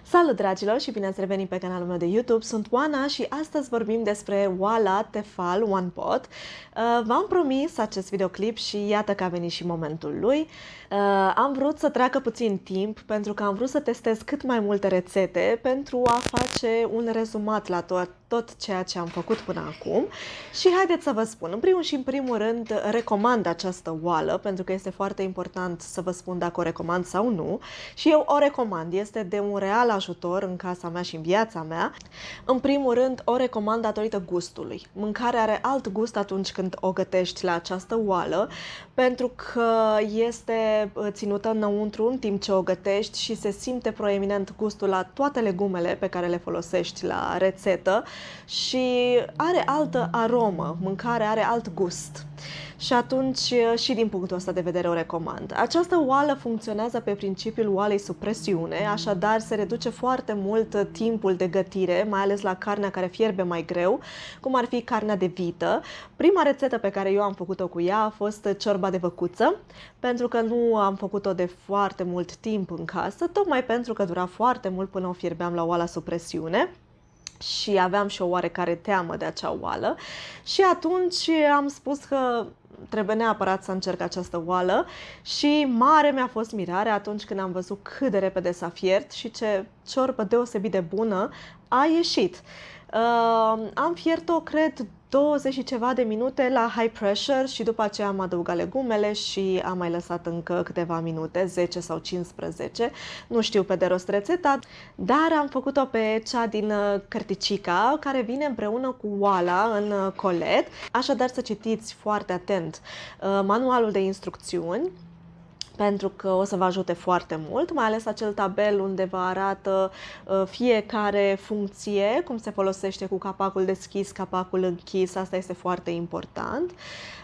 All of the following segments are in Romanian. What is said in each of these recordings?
Salut dragilor și bine ați revenit pe canalul meu de YouTube, sunt Oana și astăzi vorbim despre oala Tefal One Pot. V-am promis acest videoclip și iată că a venit și momentul lui. Am vrut să treacă puțin timp pentru că am vrut să testez cât mai multe rețete pentru a face un rezumat la tot ceea ce am făcut până acum. Și haideți să vă spun, în primul rând recomand această oală pentru că este foarte important să vă spun dacă o recomand sau nu. Și eu o recomand, este de un real ajutor în casa mea și în viața mea. În primul rând o recomand datorită gustului. Mâncarea are alt gust atunci când o gătești la această oală, pentru că este ținută înăuntru în timp ce o gătești și se simte proeminent gustul la toate legumele pe care le folosești la rețetă și are altă aromă, mâncarea are alt gust. Și atunci și din punctul ăsta de vedere o recomand. Această oală funcționează pe principiul oalei sub presiune, așadar se reduce foarte mult timpul de gătire, mai ales la carnea care fierbe mai greu, cum ar fi carnea de vită. Prima rețetă pe care eu am făcut-o cu ea a fost ciorba de văcuță, pentru că nu am făcut-o de foarte mult timp în casă, tocmai pentru că dura foarte mult până o fierbeam la oala sub presiune. Și aveam și o oarecare teamă de acea oală și atunci am spus că trebuie neapărat să încerc această oală și mare mi-a fost mirarea atunci când am văzut cât de repede s-a fiert și ce ciorbă deosebit de bună a ieșit. Am fiert-o, cred, 20 și ceva de minute la high pressure și după aceea am adăugat legumele și am mai lăsat încă câteva minute, 10 sau 15, nu știu pe de rost rețeta, dar am făcut-o pe cea din cărticica, care vine împreună cu oala în colet, așadar să citiți foarte atent manualul de instrucțiuni, pentru că o să vă ajute foarte mult, mai ales acel tabel unde vă arată fiecare funcție, cum se folosește cu capacul deschis, capacul închis, asta este foarte important.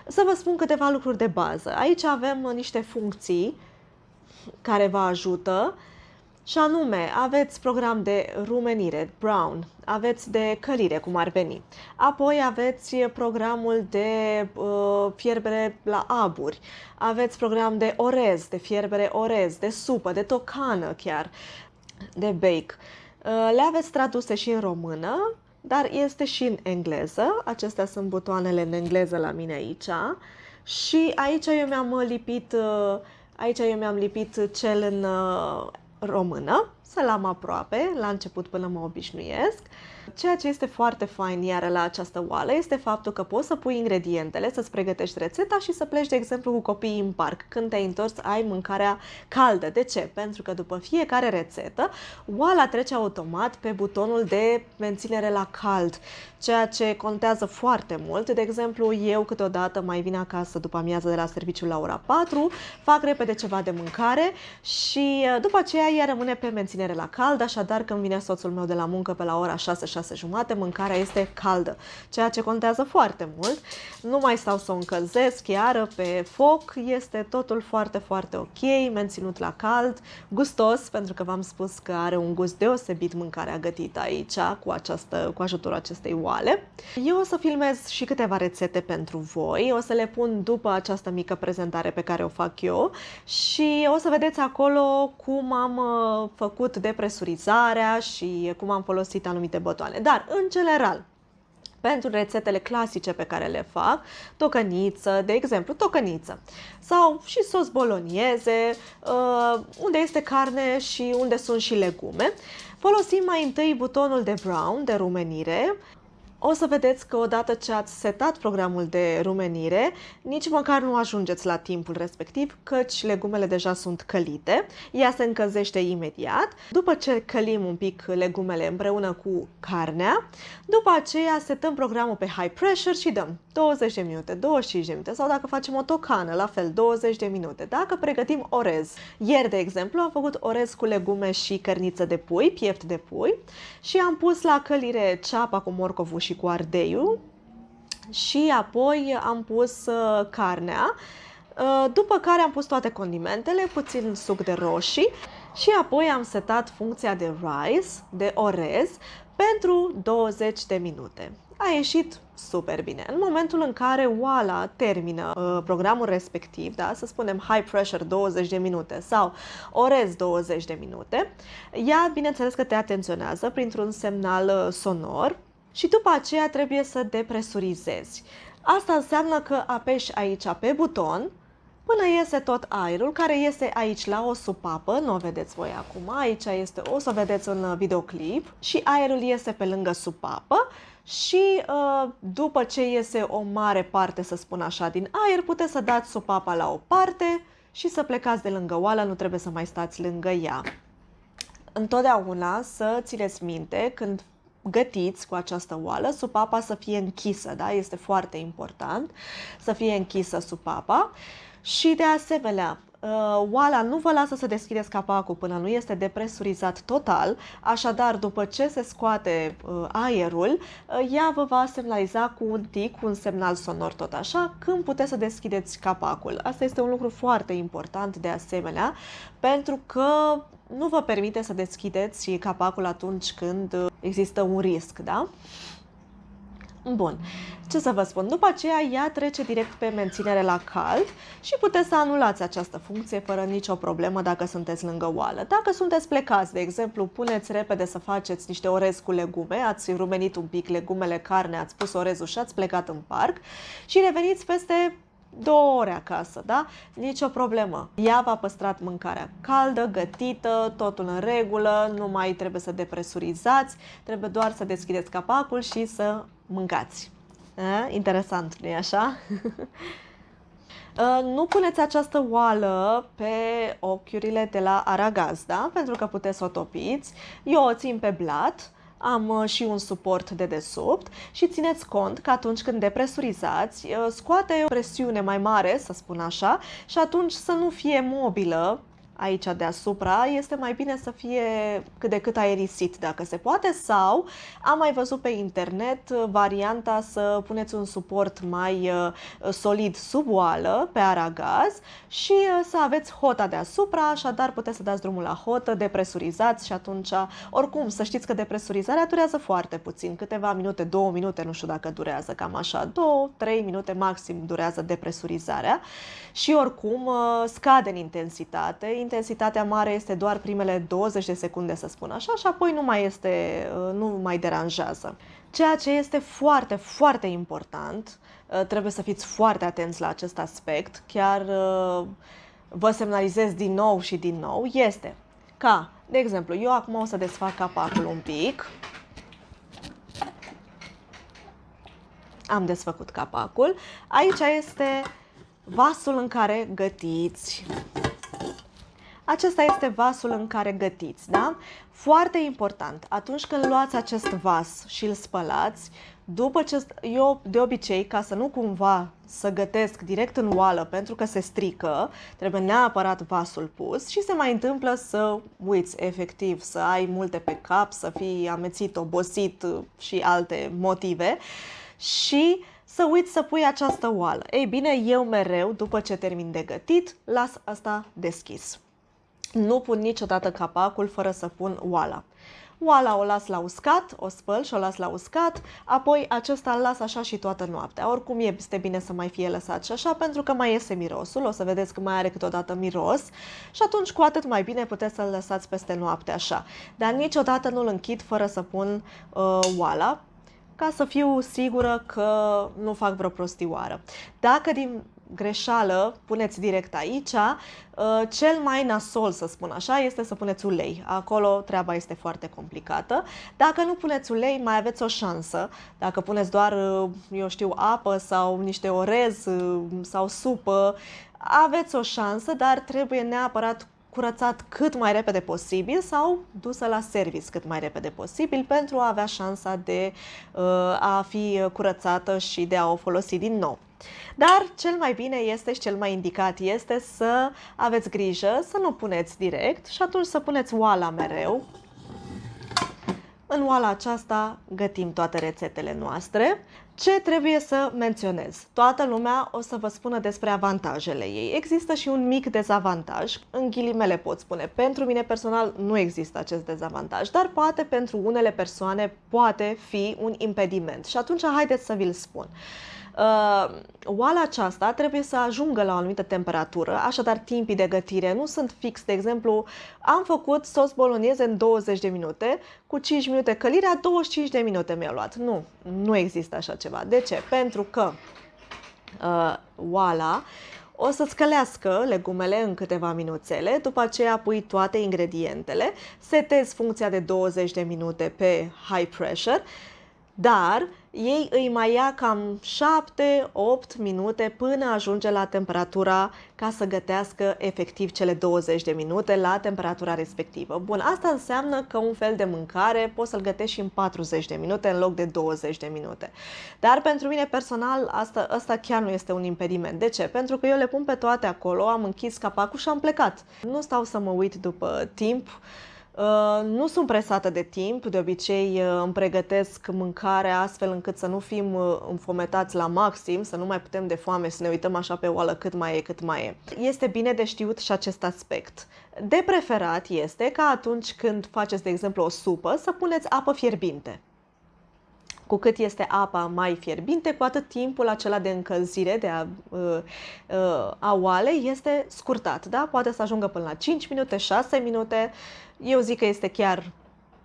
Să vă spun câteva lucruri de bază. Aici avem niște funcții care vă ajută, și anume, aveți program de rumenire, brown, aveți de călire, cum ar veni. Apoi aveți programul de fierbere la aburi, aveți program de orez, de fierbere orez, de supă, de tocană chiar, de bake. Le aveți traduse și în română, dar este și în engleză. Acestea sunt butoanele în engleză la mine aici. Și aici eu mi-am lipit cel în română, să-l am aproape, la început până mă obișnuiesc. Ceea ce este foarte fain iară la această oală este faptul că poți să pui ingredientele, să-ți pregătești rețeta și să pleci, de exemplu, cu copiii în parc. Când te-ai întors, ai mâncarea caldă. De ce? Pentru că după fiecare rețetă, oala trece automat pe butonul de menținere la cald, ceea ce contează foarte mult. De exemplu, eu câteodată mai vin acasă după amiază de la serviciu la ora 4, fac repede ceva de mâncare și după aceea ea rămâne pe menținere la cald, așadar când vine soțul meu de la muncă pe la ora 6, 6 jumate, mâncarea este caldă, ceea ce contează foarte mult. Nu mai stau să o încălzesc iară pe foc, este totul foarte, foarte ok, menținut la cald, gustos, pentru că v-am spus că are un gust deosebit mâncarea gătită aici cu ajutorul acestei oale. Eu o să filmez și câteva rețete pentru voi, o să le pun după această mică prezentare pe care o fac eu și o să vedeți acolo cum am făcut depresurizarea și cum am folosit anumite butoane. Dar, în general, pentru rețetele clasice pe care le fac, tocăniță, de exemplu, tocăniță, sau și sos bolonieze, unde este carne și unde sunt și legume, folosim mai întâi butonul de brown, de rumenire. O să vedeți că odată ce ați setat programul de rumenire, nici măcar nu ajungeți la timpul respectiv, căci legumele deja sunt călite. Ea se încălzește imediat. După ce călim un pic legumele împreună cu carnea, după aceea setăm programul pe high pressure și dăm 20 de minute, 25 de minute sau dacă facem o tocană, la fel, 20 de minute. Dacă pregătim orez, ieri, de exemplu, am făcut orez cu legume și cărniță de pui, piept de pui și am pus la călire ceapa cu morcovul și cu ardeiul și apoi am pus carnea, după care am pus toate condimentele, puțin suc de roșii și apoi am setat funcția de rice, de orez, pentru 20 de minute. A ieșit super bine. În momentul în care oala termină programul respectiv, da, să spunem high pressure 20 de minute sau orez 20 de minute, ea bineînțeles că te atenționează printr-un semnal sonor și după aceea trebuie să depresurizezi. Asta înseamnă că apeși aici pe buton până iese tot aerul, care iese aici la o supapă, nu o vedeți voi acum, aici este, o să o vedeți în videoclip, și aerul iese pe lângă supapă și după ce iese o mare parte, să spun așa, din aer, puteți să dați supapa la o parte și să plecați de lângă oală, nu trebuie să mai stați lângă ea. Întotdeauna să țineți minte, când gătiți cu această oală, supapa să fie închisă, da? Este foarte important să fie închisă supapa. Și de asemenea, oala nu vă lasă să deschideți capacul până nu este depresurizat total, așadar după ce se scoate aerul, ea vă va semnaliza cu un tic, cu un semnal sonor tot așa, când puteți să deschideți capacul. Asta este un lucru foarte important de asemenea, pentru că nu vă permite să deschideți capacul atunci când există un risc, da? Bun, ce să vă spun, după aceea ea trece direct pe menținere la cald și puteți să anulați această funcție fără nicio problemă dacă sunteți lângă oală. Dacă sunteți plecați, de exemplu, puneți repede să faceți niște orez cu legume, ați rumenit un pic legumele, carne, ați pus orezul și ați plecat în parc și reveniți peste 2 ore acasă, da? Nicio problemă. Ea v-a păstrat mâncarea caldă, gătită, totul în regulă, nu mai trebuie să depresurizați, trebuie doar să deschideți capacul și să mâncați. Interesant, nu-i așa? Nu puneți această oală pe ochiurile de la aragaz, da? Pentru că puteți să o topiți. Eu o țin pe blat. Am și un suport de desubt și țineți cont că atunci când depresurizați, scoate o presiune mai mare, să spun așa, și atunci să nu fie mobilă aici deasupra, este mai bine să fie cât de cât aerisit, dacă se poate, sau am mai văzut pe internet varianta să puneți un suport mai solid sub oală, pe aragaz, și să aveți hota deasupra, așadar puteți să dați drumul la hotă, depresurizați și atunci, oricum, să știți că depresurizarea durează foarte puțin, câteva minute, 2 minute, nu știu dacă durează, cam așa, 2-3 minute maxim durează depresurizarea și oricum scade în intensitate. Intensitatea mare este doar primele 20 de secunde, să spun așa, și apoi nu mai deranjează. Ceea ce este foarte, foarte important, trebuie să fiți foarte atenți la acest aspect, chiar vă semnalizez din nou și din nou, este ca, de exemplu, eu acum o să desfac capacul un pic. Am desfăcut capacul. Aici este vasul în care gătiți. Acesta este vasul în care gătiți, da? Foarte important, atunci când luați acest vas și îl spălați, după ce eu de obicei, ca să nu cumva să gătesc direct în oală pentru că se strică, trebuie neapărat vasul pus și se mai întâmplă să uiți efectiv, să ai multe pe cap, să fii amețit, obosit și alte motive și să uiți să pui această oală. Ei bine, eu mereu, după ce termin de gătit, las asta deschis. Nu pun niciodată capacul fără să pun oala. Oala o las la uscat, o spăl și o las la uscat, apoi acesta îl las așa și toată noaptea. Oricum este bine să mai fie lăsat și așa, pentru că mai iese mirosul, o să vedeți că mai are câteodată miros și atunci cu atât mai bine puteți să-l lăsați peste noapte așa. Dar niciodată nu-l închid fără să pun oala, ca să fiu sigură că nu fac vreo prostioară. Dacă din greșeală puneți direct aici, cel mai nasol, să spun așa, este să puneți ulei. Acolo treaba este foarte complicată. Dacă nu puneți ulei, mai aveți o șansă. Dacă puneți doar, eu știu, apă sau niște orez sau supă, aveți o șansă, dar trebuie neapărat curățat cât mai repede posibil sau dusă la service cât mai repede posibil pentru a avea șansa de a fi curățată și de a o folosi din nou. Dar cel mai bine este și cel mai indicat este să aveți grijă să nu puneți direct și atunci să puneți oala mereu În oala aceasta gătim toate rețetele noastre. Ce trebuie să menționez? Toată lumea o să vă spună despre avantajele ei. Există și un mic dezavantaj, în ghilimele pot spune. Pentru mine personal nu există acest dezavantaj, dar poate pentru unele persoane poate fi un impediment. Și atunci haideți să vi-l spun. Oala aceasta trebuie să ajungă la o anumită temperatură, așadar timpii de gătire nu sunt fix. De exemplu, am făcut sos bolognese în 20 de minute, cu 5 minute călirea, 25 de minute mi-a luat. Nu există așa ceva. De ce? Pentru că oala o să-ți călească legumele în câteva minuțele, după aceea pui toate ingredientele, setezi funcția de 20 de minute pe high pressure, dar ei îi mai ia cam 7-8 minute până ajunge la temperatura ca să gătească efectiv cele 20 de minute la temperatura respectivă. Bun, asta înseamnă că un fel de mâncare poți să-l gătești și în 40 de minute în loc de 20 de minute. Dar pentru mine personal asta chiar nu este un impediment. De ce? Pentru că eu le pun pe toate acolo, am închis capacul și am plecat. Nu stau să mă uit după timp. Nu sunt presată de timp, de obicei îmi pregătesc mâncarea astfel încât să nu fim înfometați la maxim, să nu mai putem de foame, să ne uităm așa pe oală cât mai e, cât mai e. Este bine de știut și acest aspect. De preferat este ca atunci când faceți, de exemplu, o supă, să puneți apă fierbinte. Cu cât este apa mai fierbinte, cu atât timpul acela de încălzire a oalei este scurtat. Da? Poate să ajungă până la 5 minute, 6 minute. Eu zic că este chiar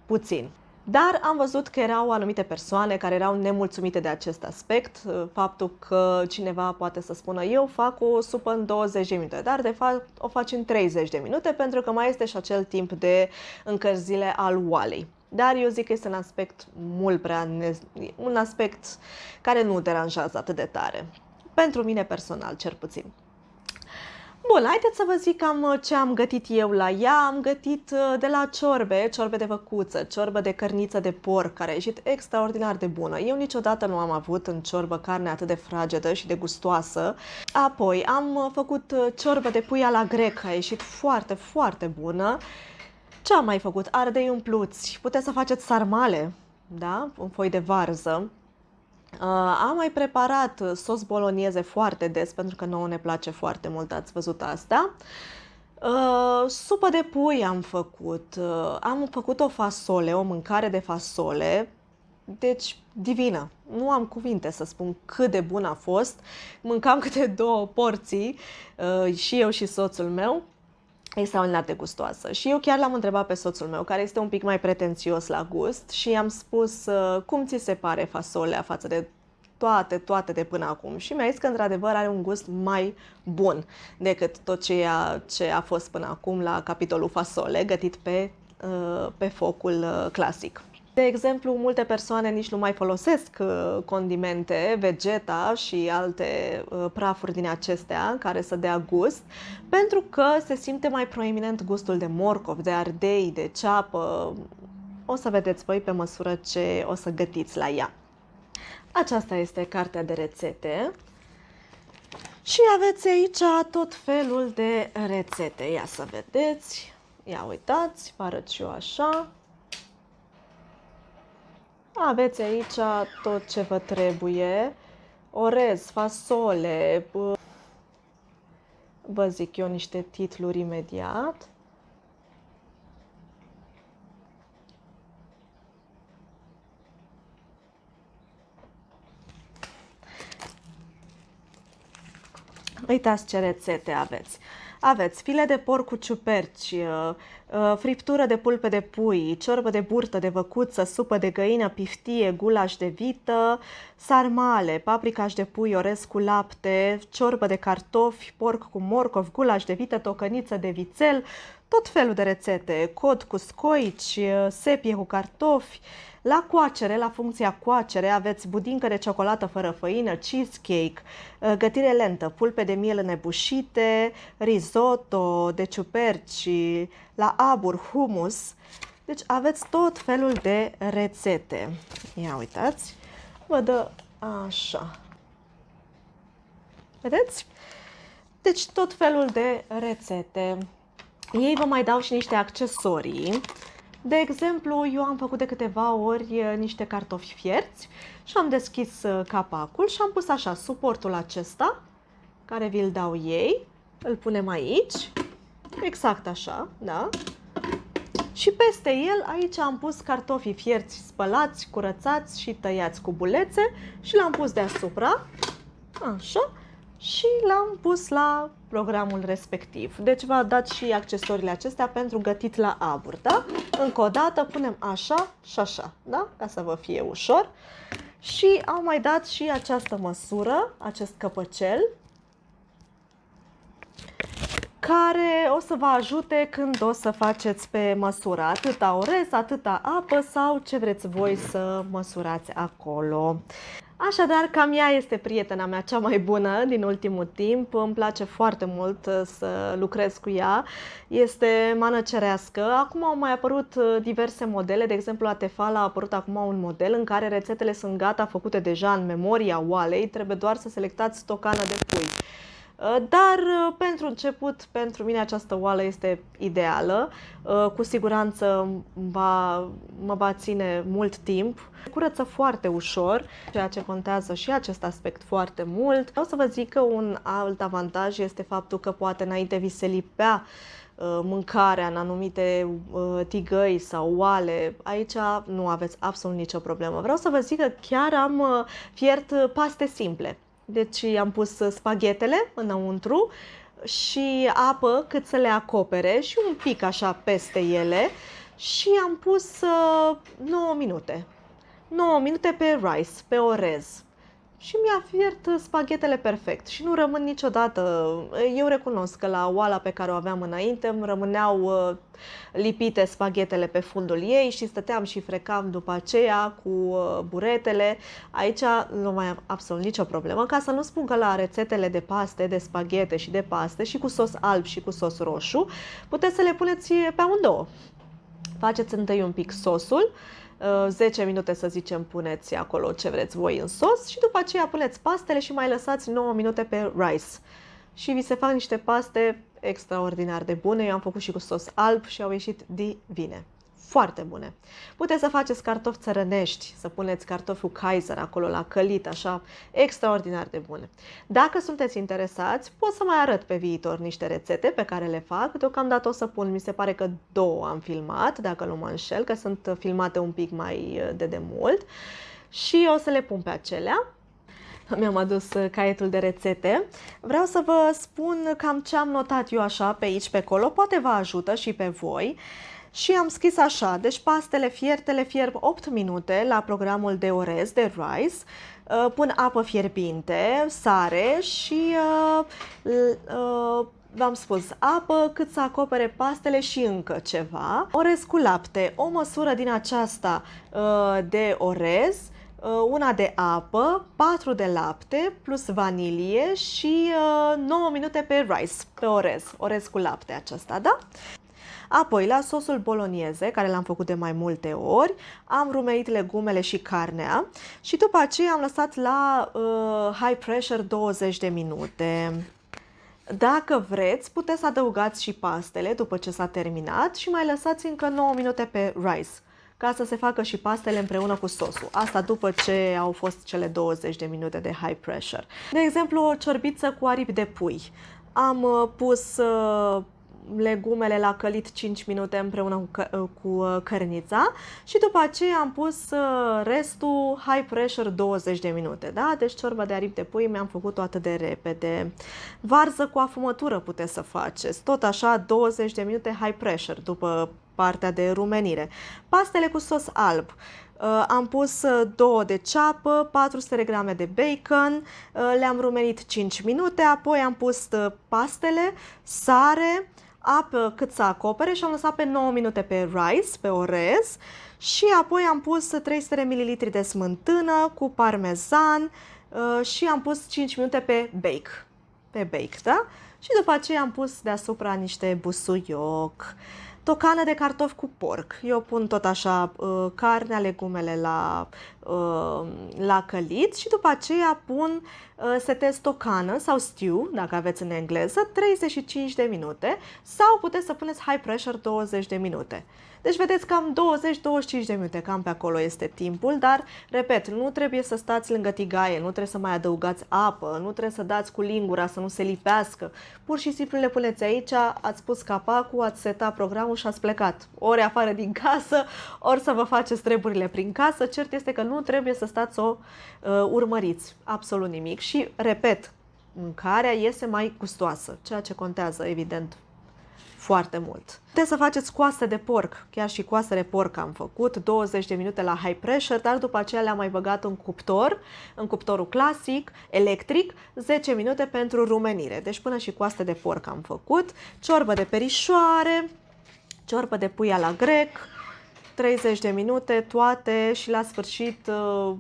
puțin. Dar am văzut că erau anumite persoane care erau nemulțumite de acest aspect, faptul că cineva poate să spună eu fac o supă în 20 de minute, dar de fapt o faci în 30 de minute pentru că mai este și acel timp de încălzire al oalei. Dar eu zic că este un aspect mult prea, un aspect care nu deranjează atât de tare. Pentru mine personal, cel puțin. Bun, haideți să vă zic cam ce am gătit eu la ea. Am gătit de la ciorbe de văcuță, ciorbă de cărniță de porc, care a ieșit extraordinar de bună. Eu niciodată nu am avut în ciorbă carne atât de fragedă și de gustoasă. Apoi am făcut ciorbă de pui la grec, a ieșit foarte, foarte bună. Ce am mai făcut? Ardei umpluți. Puteți să faceți sarmale, da? În foi de varză. Am mai preparat sos bolognese foarte des, pentru că nouă ne place foarte mult, ați văzut asta. Supă de pui am făcut. Am făcut o fasole, o mâncare de fasole. Deci, divină. Nu am cuvinte să spun cât de bun a fost. Mâncam câte 2 porții, și eu și soțul meu. Extraordinar de gustoasă. Și eu chiar l-am întrebat pe soțul meu, care este un pic mai pretențios la gust, și i-am spus cum ți se pare fasolea față de toate de până acum. Și mi-a zis că într-adevăr are un gust mai bun decât tot ceea ce a fost până acum la capitolul fasole, gătit pe focul clasic. De exemplu, multe persoane nici nu mai folosesc condimente, vegeta și alte prafuri din acestea care să dea gust, pentru că se simte mai proeminent gustul de morcov, de ardei, de ceapă. O să vedeți voi pe măsură ce o să gătiți la ea. Aceasta este cartea de rețete. Și aveți aici tot felul de rețete. Ia să vedeți. Ia uitați, vă arăt și eu așa. Aveți aici tot ce vă trebuie, orez, fasole, vă zic eu niște titluri imediat. Uitați ce rețete aveți. Aveți file de porc cu ciuperci, friptură de pulpe de pui, ciorbă de burtă de văcuță, supă de găină, piftie, gulaș de vită, sarmale, paprikaș de pui, orez cu lapte, ciorbă de cartofi, porc cu morcov, gulaș de vită, tocăniță de vițel, tot felul de rețete, cod cu scoici, sepie cu cartofi. La coacere, la funcția coacere, aveți budincă de ciocolată fără făină, cheesecake, gătire lentă, pulpe de miel înăbușite, risotto de ciuperci, la abur, hummus. Deci aveți tot felul de rețete. Ia uitați, vă dă așa. Vedeți? Deci tot felul de rețete. Ei vă mai dau și niște accesorii. De exemplu, eu am făcut de câteva ori niște cartofi fierți și am deschis capacul și am pus așa suportul acesta, care vi-l dau ei, îl punem aici, exact așa, da? Și peste el, aici am pus cartofii fierți spălați, curățați și tăiați cu bulețe și l-am pus deasupra, așa, și l-am pus la programul respectiv. Deci v-a dat și accesoriile acestea pentru gătit la abur, da? Încă o dată punem așa și așa, da? Ca să vă fie ușor. Și am mai dat și această măsură, acest căpăcel, care o să vă ajute când o să faceți pe măsură atâta orez, atâta apă sau ce vreți voi să măsurați acolo. Așadar, cam ea este prietena mea cea mai bună din ultimul timp. Îmi place foarte mult să lucrez cu ea. Este mană cerească. Acum au mai apărut diverse modele. De exemplu, la Tefal a apărut acum un model în care rețetele sunt gata, făcute deja în memoria oalei. Trebuie doar să selectați tocană de pui. Dar pentru început, pentru mine această oală este ideală. Cu siguranță mă va ține mult timp. Curăță foarte ușor, ceea ce contează și acest aspect foarte mult. O să vă zic că un alt avantaj este faptul că poate înainte vi se lipea mâncarea în anumite tigăi sau oale. Aici nu aveți absolut nicio problemă. Vreau să vă zic că chiar am fiert paste simple. Deci am pus spaghetele înăuntru și apă cât să le acopere și un pic așa peste ele și am pus 9 minute. 9 minute pe rice, pe orez. Și mi-a fiert spaghetele perfect și nu rămân niciodată. Eu recunosc că la oala pe care o aveam înainte îmi rămâneau lipite spaghetele pe fundul ei și stăteam și frecam după aceea cu buretele. Aici nu mai am absolut nicio problemă, ca să nu spun că la rețetele de paste, de spaghete și de paste și cu sos alb și cu sos roșu, puteți să le puneți pe amândouă. Faceți întâi un pic sosul, 10 minute să zicem puneți acolo ce vreți voi în sos și după aceea puneți pastele și mai lăsați 9 minute pe rice. Și vi se fac niște paste extraordinar de bune. Eu am făcut și cu sos alb și au ieșit divine. Foarte bune. Puteți să faceți cartofi țărănești, să puneți cartoful Kaiser acolo la călit, așa, extraordinar de bune. Dacă sunteți interesați, pot să mai arăt pe viitor niște rețete pe care le fac. Deocamdată o să pun, mi se pare că 2 am filmat, dacă nu mă înșel, că sunt filmate un pic mai de demult. Și o să le pun pe acelea. Mi-am adus caietul de rețete. Vreau să vă spun cam ce am notat eu așa pe aici, pe acolo. Poate vă ajută și pe voi. Și am scris așa, deci pastele fierte fierb 8 minute la programul de orez, de rice, pun apă fierbinte, sare și v-am spus apă cât să acopere pastele și încă ceva. Orez cu lapte, o măsură din aceasta de orez, una de apă, 4 de lapte plus vanilie și 9 minute pe rice, pe orez cu lapte acesta, da? Apoi, la sosul bolognese, care l-am făcut de mai multe ori, am rumenit legumele și carnea și după aceea am lăsat la high pressure 20 de minute. Dacă vreți, puteți să adăugați și pastele după ce s-a terminat și mai lăsați încă 9 minute pe rice, ca să se facă și pastele împreună cu sosul. Asta după ce au fost cele 20 de minute de high pressure. De exemplu, o ciorbiță cu aripi de pui. Am pus legumele la călit 5 minute împreună cu cărnița și după aceea am pus restul high pressure 20 de minute, da? Deci ciorba de aripi de pui mi-am făcut-o atât de repede. Varză cu afumătură puteți să faceți, tot așa 20 de minute high pressure după partea de rumenire. Pastele cu sos alb. Am pus 2 de ceapă, 400 de grame de bacon, le-am rumenit 5 minute, apoi am pus pastele, sare, apă cât să acopere și am lăsat pe 9 minute pe rice, pe orez și apoi am pus 300 de ml de smântână cu parmezan și am pus 5 minute pe bake, da? Și după aceea am pus deasupra niște busuioc. tocană de cartofi cu porc. Eu pun tot așa carnea, legumele la călit și după aceea setez tocană sau stew, dacă aveți în engleză, 35 de minute sau puteți să puneți high pressure 20 de minute. Deci vedeți cam 20-25 de minute, cam pe acolo este timpul, dar, repet, nu trebuie să stați lângă tigaie, nu trebuie să mai adăugați apă, nu trebuie să dați cu lingura să nu se lipească. Pur și simplu le puneți aici, ați pus capacul, ați setat programul și ați plecat. Ori afară din casă, ori să vă faceți treburile prin casă. Cert este că nu trebuie să stați să o urmăriți absolut nimic și, repet, mâncarea iese mai gustoasă, ceea ce contează, evident, foarte mult. Puteți să faceți coaste de porc, chiar și coaste de porc am făcut, 20 de minute la high pressure, dar după aceea le-am mai băgat în cuptorul clasic, electric, 10 minute pentru rumenire. Deci până și coaste de porc am făcut, ciorbă de perișoare, ciorbă de pui la grec, 30 de minute toate și la sfârșit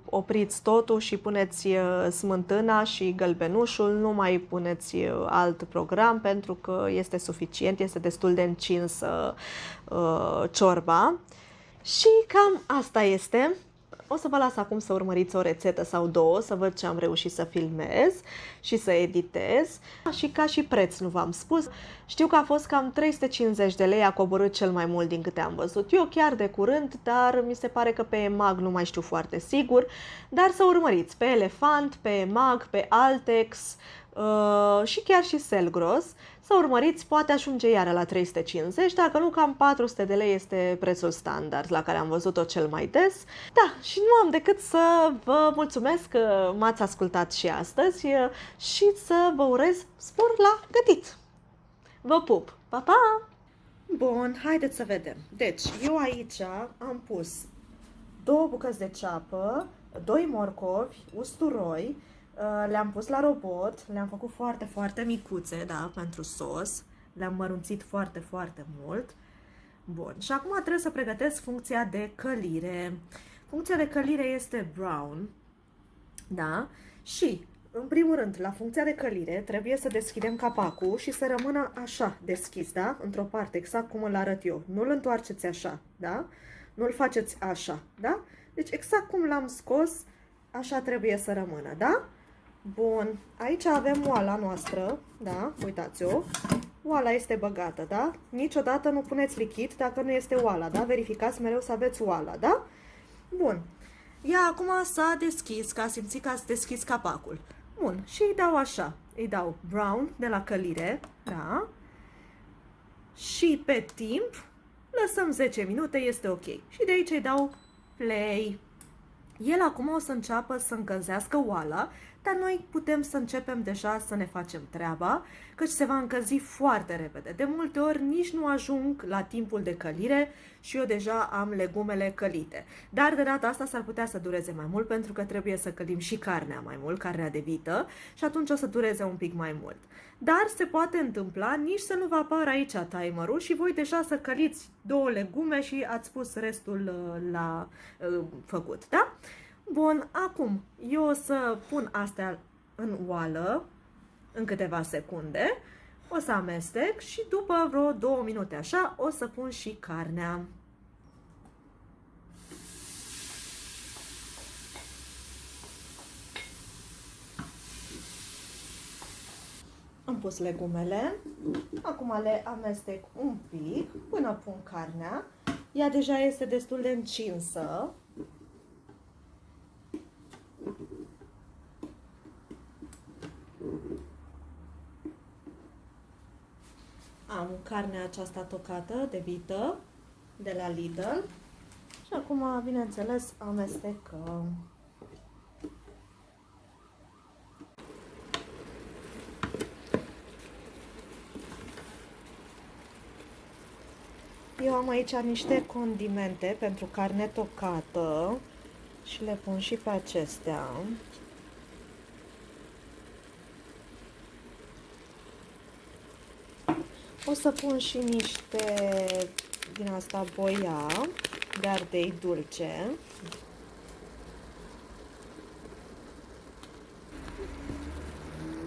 opriți totul și puneți smântâna și gălbenușul, nu mai puneți alt program pentru că este suficient, este destul de încinsă ciorba. Și cam asta este. O să vă las acum să urmăriți o rețetă sau două, să văd ce am reușit să filmez și să editez. Și ca și preț, nu v-am spus, știu că a fost cam 350 de lei, a coborât cel mai mult din câte am văzut eu, chiar de curând, dar mi se pare că pe EMAG nu mai știu foarte sigur, dar să urmăriți pe Elefant, pe EMAG, pe Altex și chiar și Selgros. Să urmăriți, poate ajunge iară la 350, dacă nu cam 400 de lei este prețul standard la care am văzut-o cel mai des. Da, și nu am decât să vă mulțumesc că m-ați ascultat și astăzi și să vă urez spor la gătit. Vă pup! Pa, pa! Bun, haideți să vedem. Deci, eu aici am pus 2 bucăți de ceapă, 2 morcovi, usturoi, le-am pus la robot, le-am făcut foarte, foarte micuțe, da, pentru sos. Le-am mărunțit foarte, foarte mult. Bun, și acum trebuie să pregătesc funcția de călire. Funcția de călire este brown, da? Și, în primul rând, la funcția de călire trebuie să deschidem capacul și să rămână așa deschis, da? Într-o parte, exact cum îl arăt eu. Nu-l întoarceți așa, da? Nu-l faceți așa, da? Deci exact cum l-am scos, așa trebuie să rămână, da? Bun, aici avem oala noastră, da? Uitați-o. Oala este băgată, da? Niciodată nu puneți lichid dacă nu este oala, da? Verificați mereu să aveți oala, da? Bun. Ea acum s-a deschis, că a simțit că ați deschis capacul. Bun, și îi dau așa. Îi dau brown de la călire, da? Și pe timp lăsăm 10 minute, este ok. Și de aici îi dau play. El acum o să înceapă să încălzească oala, dar noi putem să începem deja să ne facem treaba, căci se va încălzi foarte repede. De multe ori nici nu ajung la timpul de călire și eu deja am legumele călite. Dar de data asta s-ar putea să dureze mai mult pentru că trebuie să călim și carnea mai mult, carnea de vită, și atunci o să dureze un pic mai mult. Dar se poate întâmpla nici să nu vă apară aici timerul și voi deja să căliți 2 legume și ați pus restul la făcut, da? Bun, acum eu o să pun astea în oală în câteva secunde, o să amestec și după vreo 2 minute așa o să pun și carnea. Am pus legumele, acum le amestec un pic până pun carnea. Ea deja este destul de încinsă. Am carnea aceasta tocată de vită de la Lidl și acum, bineînțeles, amestecăm. Eu am aici niște condimente pentru carne tocată și le pun și pe acestea. O să pun și niște din asta boia de ardei dulce.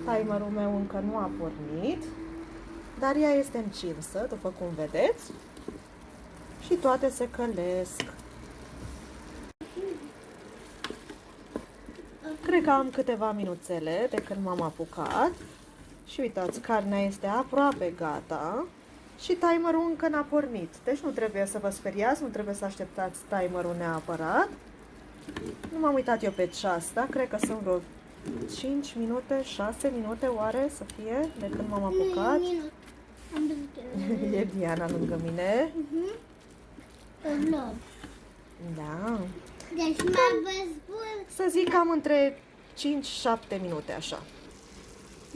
Timerul meu încă nu a pornit, dar ea este încinsă, după cum vedeți. și toate se călesc. Cred că am câteva minuțele de când m-am apucat. Și uitați, carnea este aproape gata și timerul încă n-a pornit. Deci nu trebuie să vă speriați, nu trebuie să așteptați timerul neapărat. Nu m-am uitat eu pe ceas, da? Cred că sunt vreo 5 minute, 6 minute oare să fie de când m-am apucat. E Diana lângă mine. Da. Deci m-a văzut. Să zic cam între 5-7 minute așa.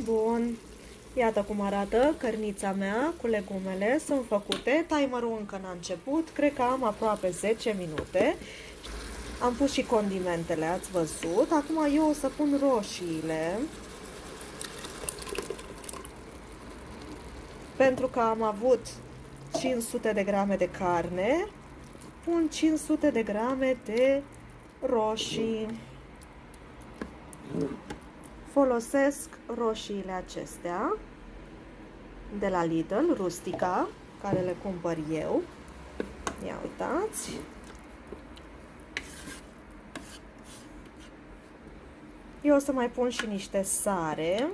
Bun. Iată cum arată cărnița mea cu legumele. Sunt făcute. Timerul încă n-a început. Cred că am aproape 10 minute. Am pus și condimentele, ați văzut. Acum eu o să pun roșiile. Pentru că am avut 500 de grame de carne, pun 500 de grame de roșii. Folosesc roșiile acestea de la Lidl, Rustica, care le cumpăr eu. Ia uitați. Eu o să mai pun și niște sare,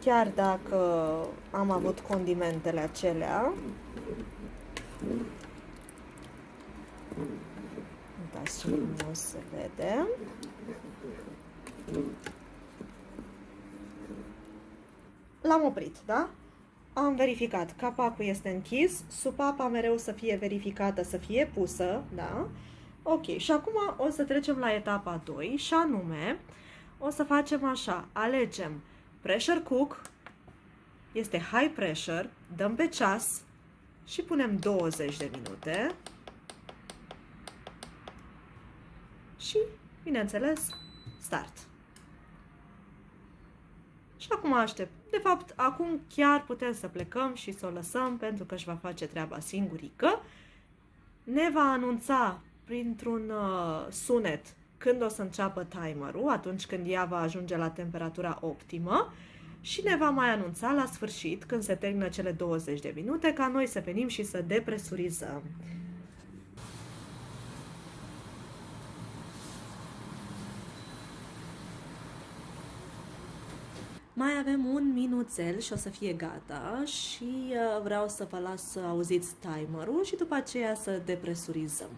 chiar dacă am avut condimentele acelea. Uitați ce frumos se vede. L-am oprit, da? Am verificat. Capacul este închis. Supapa mereu să fie verificată, să fie pusă, da? Ok. Și acum o să trecem la etapa 2 și anume o să facem așa. Alegem pressure cook. Este high pressure. Dăm pe ceas și punem 20 de minute. Și, bineînțeles, start. Și acum aștept. De fapt, acum chiar putem să plecăm și să o lăsăm pentru că își va face treaba singurică. Ne va anunța printr-un sunet când o să înceapă timerul, atunci când ea va ajunge la temperatura optimă și ne va mai anunța la sfârșit, când se termină cele 20 de minute, ca noi să venim și să depresurizăm. Mai avem un minuțel și o să fie gata și vreau să vă las să auziți timerul și după aceea să depresurizăm.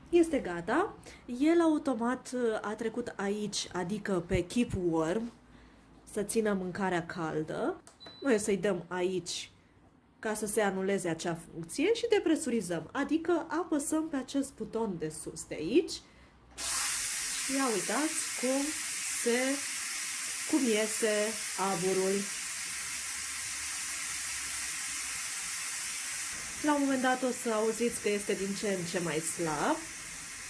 Este gata. El automat a trecut aici, adică pe Keep Warm, să țină mâncarea caldă. Noi o să-i dăm aici ca să se anuleze acea funcție și depresurizăm, adică apăsăm pe acest buton de sus de aici. Ia uitați cum iese aburul. La un moment dat o să auziți că este din ce în ce mai slab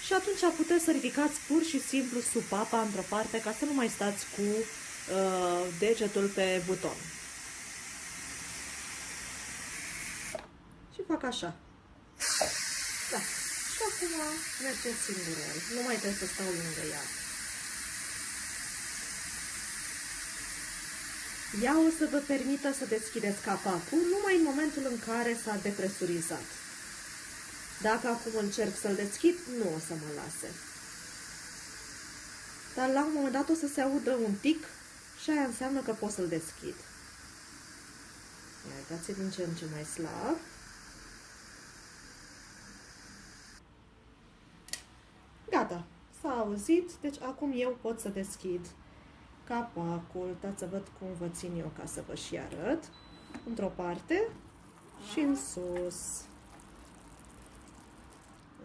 și atunci puteți să ridicați pur și simplu supapa într-o parte ca să nu mai stați cu degetul pe buton. Și fac așa. Da. Și acum merge singurel. Nu mai trebuie să stau lângă ea. Ea o să vă permită să deschideți capacul numai în momentul în care s-a depresurizat. Dacă acum încerc să-l deschid, nu o să mă lase. Dar la un moment dat o să se audă un tic și aia înseamnă că pot să-l deschid. Ia uitați, din ce în ce mai slab. Gata, s-a auzit, deci acum eu pot să deschid capacul. Dați să văd cum vă țin eu ca să vă și arăt. Într-o parte și în sus.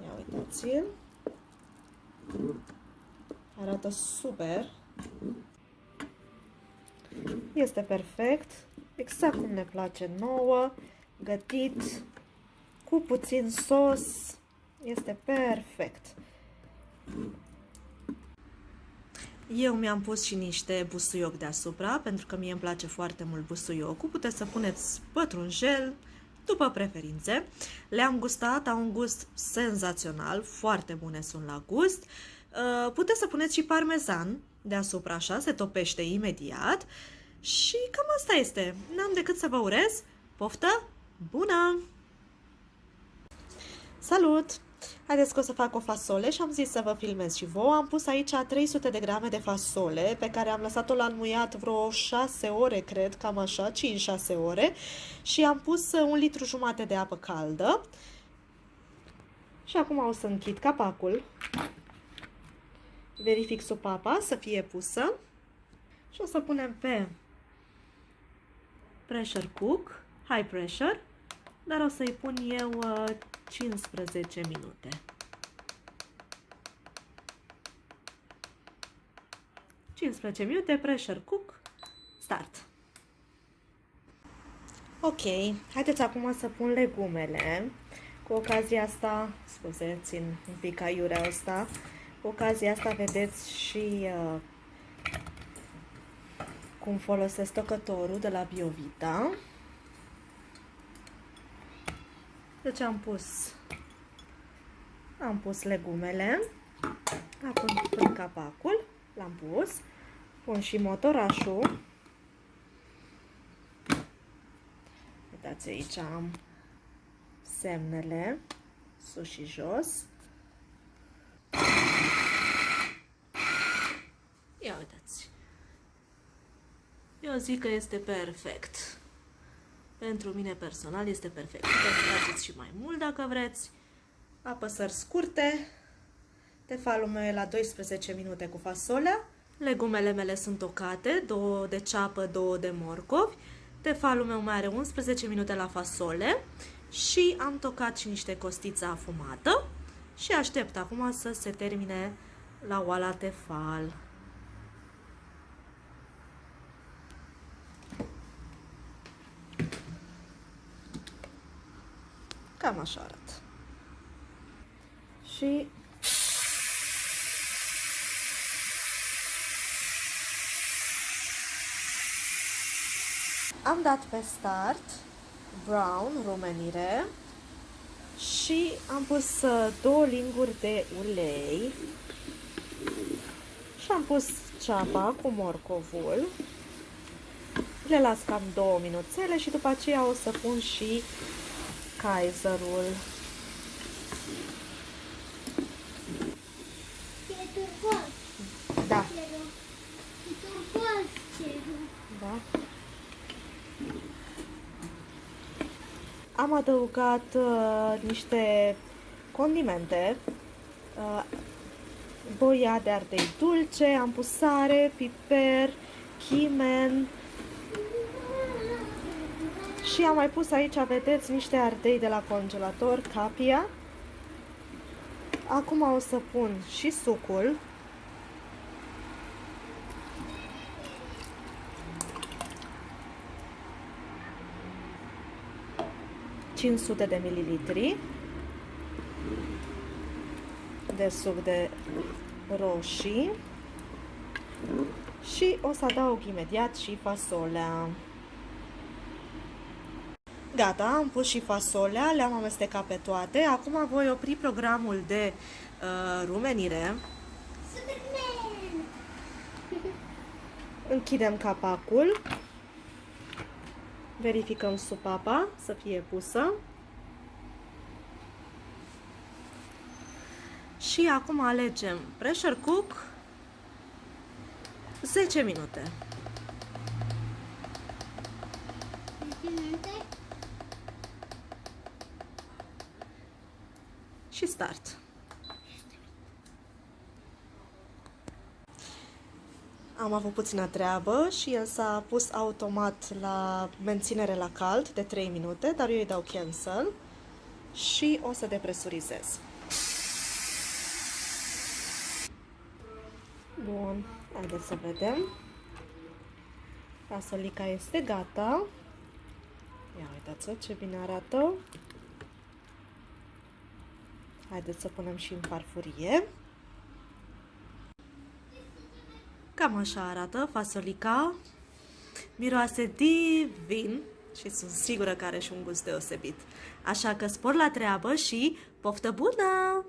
Ia uitați-l. Arată super. Este perfect. Exact cum ne place nouă. Gătit. Cu puțin sos. Este perfect. Eu mi-am pus și niște busuioc deasupra, pentru că mie îmi place foarte mult busuiocul. Puteți să puneți pătrunjel, după preferințe. Le-am gustat, au un gust senzațional, foarte bune sunt la gust. Puteți să puneți și parmezan, deasupra așa, se topește imediat și cam asta este. N-am decât să vă urez poftă bună! Salut! Haideți că o să fac o fasole și am zis să vă filmez și vouă. Am pus aici 300 de grame de fasole pe care am lăsat-o la înmuiat vreo 6 ore, cred, cam așa, 5-6 ore. Și am pus 1,5 litru de apă caldă. Și acum o să închid capacul. Verific supapa să fie pusă. Și o să punem pe pressure cook, high pressure. Dar o să-i pun eu 15 minute. Minute, pressure cook, start. Ok, haideți acum să pun legumele. Cu ocazia asta, scuze, țin un pic aiurea asta. Cu ocazia asta vedeți și cum folosesc tocătorul de la Biovita. Deci am pus legumele, acum pun capacul, l-am pus, pun și motorașul. Uitați, aici am semnele, sus și jos. Ia uitați. Eu zic că este perfect. Pentru mine personal este perfect. Puteți să faceți și mai mult dacă vreți. Apăsări scurte. Tefalul meu e la 12 minute cu fasolea. Legumele mele sunt tocate, 2 de ceapă, 2 de morcovi. Tefalul meu mai are 11 minute la fasole. Și am tocat și niște costiță afumată. Și aștept acum să se termine la oala tefal. Cam așa arată. Și am dat pe start brown, rumenire, și am pus 2 linguri de ulei și am pus ceapa cu morcovul. Le las cam 2 minuțele și după aceea o să pun și Kaiserul. E turcos. Da. E turcos cerul. Da. Am adăugat niște condimente. Boia de ardei dulce, am pus sare, piper, chimen. Și am mai pus aici, vedeți, niște ardei de la congelator, capia. Acum o să pun și sucul. ...500 de mililitri de suc de roșii și o să adaug imediat și fasolea. Gata, am pus și fasolea, le-am amestecat pe toate. Acum voi opri programul de rumenire. Superman! Închidem capacul. Verificăm supapa să fie pusă. Și acum alegem pressure cook 10 minute. 10 minute? Și start. Am avut puțină treabă și el s-a pus automat la menținere la cald de 3 minute, dar eu îi dau cancel și o să depresurizez. Bun, haideți să vedem. Fasolica este gata. Ia uitați-o ce bine arată. Haideți să punem și în farfurie. Cam așa arată fasolica. Miroase divin și sunt sigură că are și un gust deosebit. Așa că spor la treabă și poftă bună!